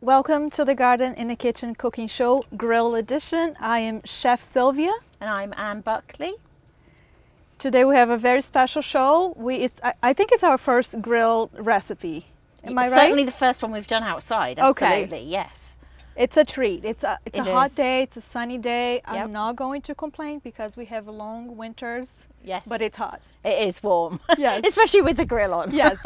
Welcome to the Garden in the Kitchen Cooking Show, Grill Edition. I am Chef Silvia. And I'm Buckley. Today we have a very special show. I think it's our first grill recipe. Am I right? Certainly the first one we've done outside, absolutely, okay. Yes. It's a treat. It's a hot day, it's a sunny day. Yep. I'm not going to complain because we have long winters. Yes. But it's hot. It is warm. Yes. Especially with the grill on. Yes.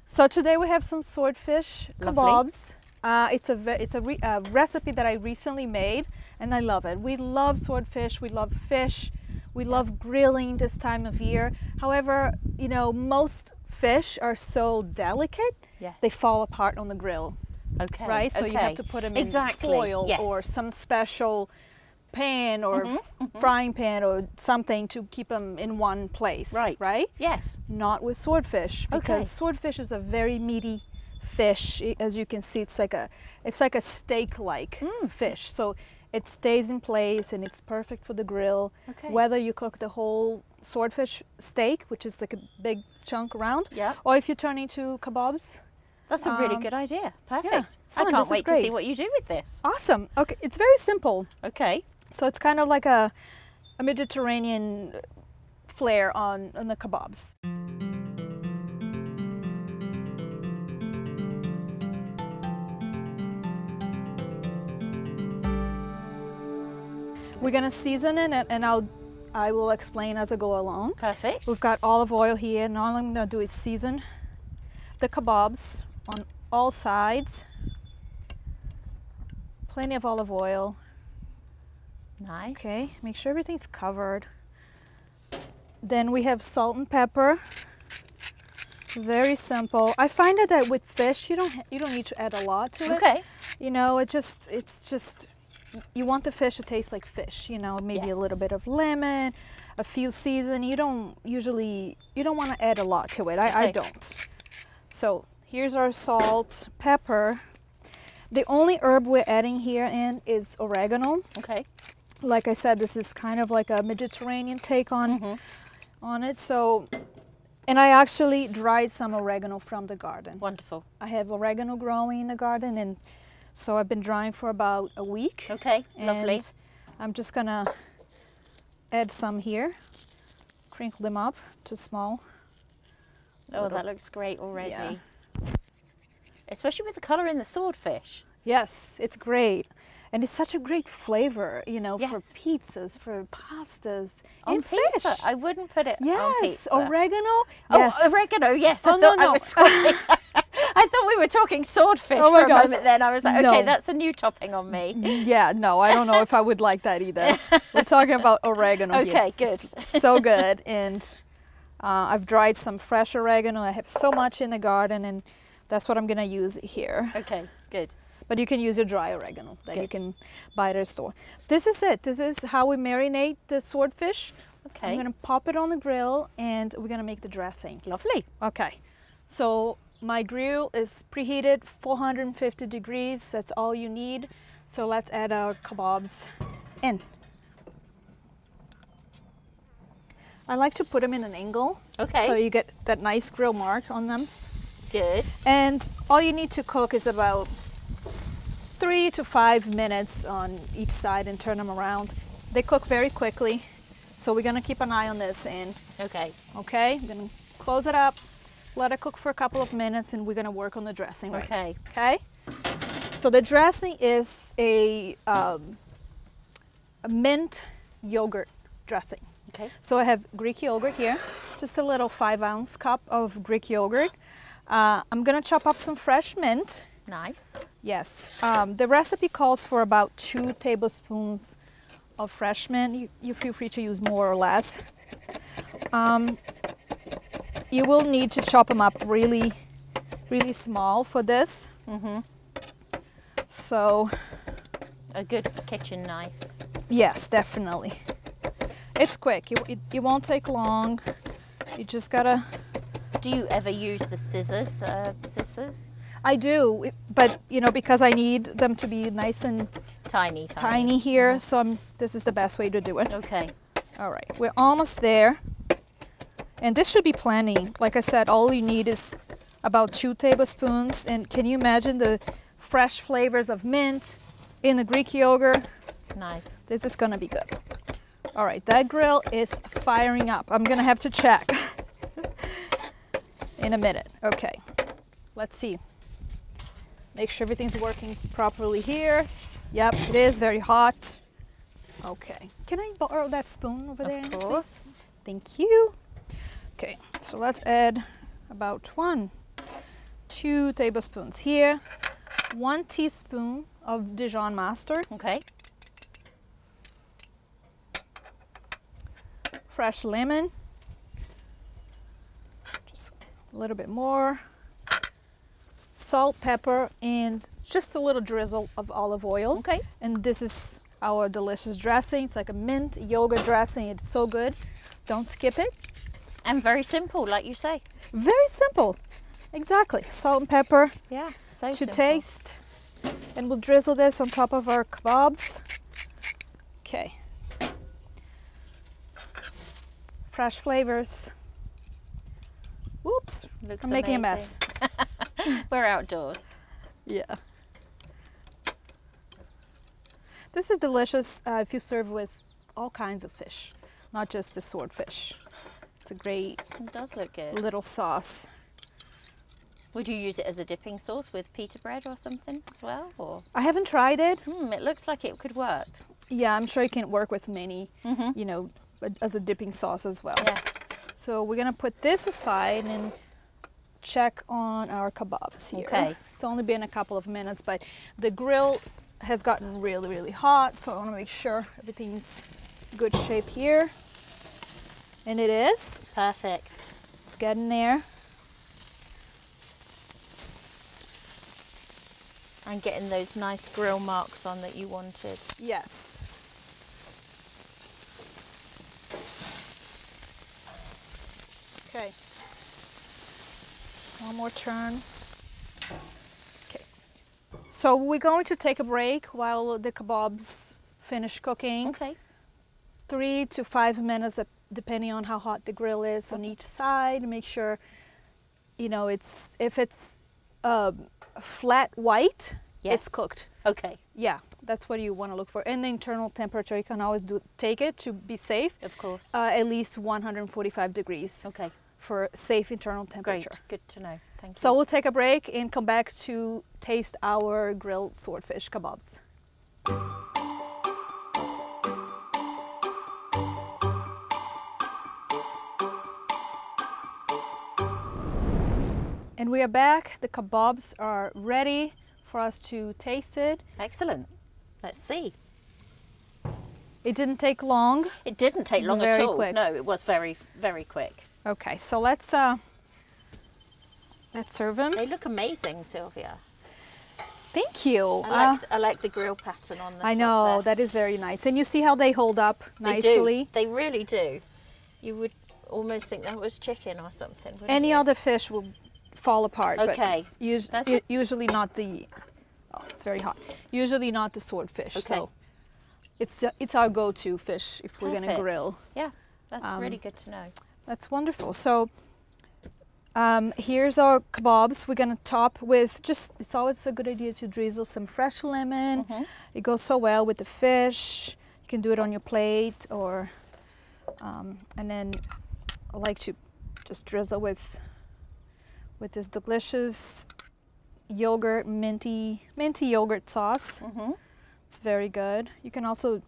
So today we have some swordfish kabobs. It's a recipe that I recently made and I love it. We love swordfish, we love fish, we love grilling this time of year. However, you know, most fish are so delicate, they fall apart on the grill. Okay. Right? So you have to put them in foil or some special pan or frying pan or something to keep them in one place. Right? Yes. Not with swordfish, because swordfish is a very meaty fish. As you can see, it's like a steak-like fish. So it stays in place and it's perfect for the grill. Whether you cook the whole swordfish steak, which is like a big chunk around, or if you turn into kabobs. That's a really good idea. Perfect. Yeah, I can't wait to see what you do with this. Awesome. Okay, it's very simple. Okay. So it's kind of like a Mediterranean flair on the kabobs. We're gonna season it, and I will explain as I go along. Perfect. We've got olive oil here, and all I'm gonna do is season the kabobs on all sides. Plenty of olive oil. Nice. Okay, make sure everything's covered. Then we have salt and pepper. Very simple. I find that with fish, you don't need to add a lot to it. Okay. You know, it's just you want the fish to taste like fish. You know, maybe a little bit of lemon, a few season. You don't want to add a lot to it. I don't. So here's our salt, pepper. The only herb we're adding here in is oregano. Okay. Like I said, this is kind of like a Mediterranean take on it. So, and I actually dried some oregano from the garden. Wonderful. I have oregano growing in the garden, and so I've been drying for about a week. Okay, lovely. I'm just gonna add some here, crinkle them up to small. Oh, that looks great already. Yeah. Especially with the colour in the swordfish. Yes, it's great. And it's such a great flavor, you know, for pizzas, for pastas, on pizza. Fish. I wouldn't put it on pizza. Oregano. Oh, oregano, yes. I thought we were talking swordfish for a moment then. I was like, okay, that's a new topping on me. Yeah, no, I don't know if I would like that either. We're talking about oregano. Okay, good. So good. And I've dried some fresh oregano. I have so much in the garden, and that's what I'm going to use here. Okay, good. But you can use your dry oregano that you can buy at a store. This is it. This is how we marinate the swordfish. Okay. I'm going to pop it on the grill and we're going to make the dressing. Lovely. Okay. So my grill is preheated 450 degrees. That's all you need. So let's add our kabobs in. I like to put them in an angle. Okay. So you get that nice grill mark on them. Good. And all you need to cook is about 3 to 5 minutes on each side and turn them around. They cook very quickly, so we're gonna keep an eye on this. And okay, I'm gonna close it up, let it cook for a couple of minutes, and we're gonna work on the dressing. Okay. So the dressing is a mint yogurt dressing. Okay. So I have Greek yogurt here, just a little 5-ounce cup of Greek yogurt. I'm gonna chop up some fresh mint. Nice. Yes. The recipe calls for about 2 tablespoons of fresh mint. You feel free to use more or less. You will need to chop them up really, really small for this. So. A good kitchen knife. Yes, definitely. It's quick. It won't take long. You just gotta. Do you ever use the scissors, I do, but you know, because I need them to be nice and tiny here, so this is the best way to do it. Okay. All right, we're almost there. And this should be plenty. Like I said, all you need is about 2 tablespoons. And can you imagine the fresh flavors of mint in the Greek yogurt. Nice. This is gonna be good. All right, that grill is firing up. I'm gonna have to check in a minute. Okay, let's see. Make sure everything's working properly here. Yep, it is very hot. Okay, can I borrow that spoon over there? Of course. Please? Thank you. Okay, so let's add about 2 tablespoons here. 1 teaspoon of Dijon mustard. Okay. Fresh lemon. Just a little bit more. Salt, pepper, and just a little drizzle of olive oil. Okay. And this is our delicious dressing. It's like a mint yogurt dressing. It's so good. Don't skip it. And very simple, like you say. Very simple. Exactly. Salt and pepper. Yeah, so to simple. taste. And we'll drizzle this on top of our kebabs. Okay. Fresh flavors. Whoops. Looks I'm making amazing. a mess. We're outdoors. Yeah. This is delicious if you serve with all kinds of fish, not just the swordfish. It's a great It does look good. little sauce. Would you use it as a dipping sauce with pita bread or something as well? Or I haven't tried it. it looks like it could work. Yeah, I'm sure it can work with many, you know, as a dipping sauce as well. Yeah. So we're gonna put this aside and check on our kebabs here. Okay. It's only been a couple of minutes, but the grill has gotten really, really hot, so I wanna make sure everything's good shape here. And it is. Perfect. It's getting there. And getting those nice grill marks on that you wanted. Yes. Okay. One more turn. Okay. So we're going to take a break while the kebabs finish cooking. Okay. 3 to 5 minutes, depending on how hot the grill is on each side. Make sure, you know, if it's flat white, it's cooked. Okay. Yeah, that's what you want to look for. And the internal temperature, you can always take it to be safe. Of course. At least 145 degrees. Okay. For safe internal temperature. Great. Good to know. Thank you. So we'll take a break and come back to taste our grilled swordfish kebabs. And we are back. The kebabs are ready for us to taste it. Excellent. Let's see. It didn't take long. It didn't take long at all. Quick. No, it was very, very quick. Okay, so let's serve them. They look amazing, Sylvia. Thank you. I like the grill pattern on the top. I know, there. that is very nice. And you see how they hold up nicely? They do. They really do. You would almost think that was chicken or something. Any other fish will fall apart. Okay. But usually not the, oh, it's very hot. Usually not the swordfish. Okay. So it's our go-to fish if we're going to grill. Yeah, that's really good to know. That's wonderful. So here's our kebabs. We're going to top with it's always a good idea to drizzle some fresh lemon. It goes so well with the fish. You can do it on your plate or, and then I like to just drizzle with this delicious yogurt, minty yogurt sauce. It's very good. You can also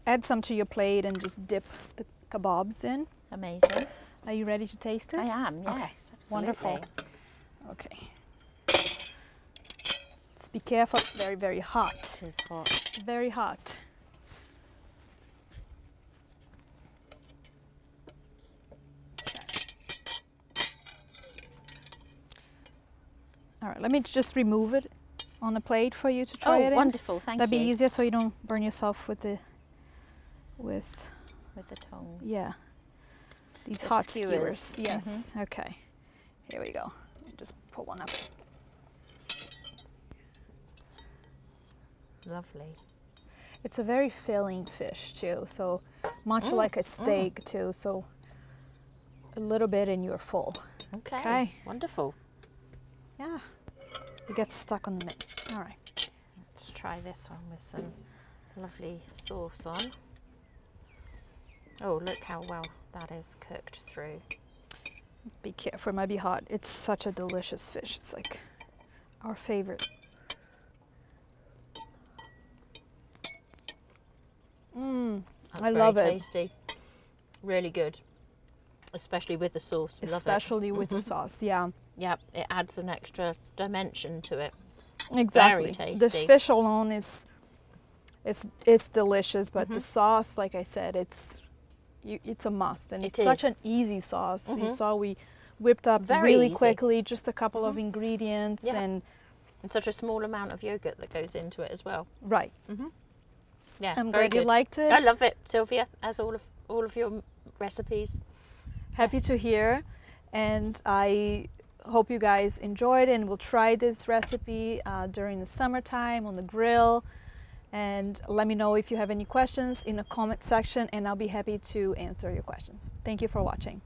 add some to your plate and just dip the kebabs in. Amazing. Are you ready to taste it? I am, yes. Okay, Absolutely. wonderful. Okay. Just be careful, it's very, very hot. It is hot. Very hot. All right, let me just remove it on the plate for you to try it in. Oh, wonderful, thank you. That'd be easier so you don't burn yourself with the tongs. Yeah. These hot skewers. Mm-hmm. Yes. Okay. Here we go. Just pull one up. Lovely. It's a very filling fish too, so much like a steak too, so a little bit and you're full. Okay. Wonderful. Yeah. It gets stuck on the meat. All right. try this one with some lovely sauce on. Oh, look how well that is cooked through. Be careful, it might be hot. It's such a delicious fish. It's like our favorite. I love it. Very tasty. Really good. Especially with the sauce. Especially with the sauce, yeah. Yep, it adds an extra dimension to it. Exactly. Very tasty. The fish alone is delicious, but the sauce, like I said, it's a must, and it's such an easy sauce. You saw we whipped up really quickly, just a couple of ingredients, and such a small amount of yogurt that goes into it as well. Right. Yeah, I'm glad you liked it. I love it, Sylvia, as all of your recipes. Happy to hear, and I hope you guys enjoyed it, and we'll try this recipe during the summertime on the grill. And let me know if you have any questions in the comment section, and I'll be happy to answer your questions. Thank you for watching.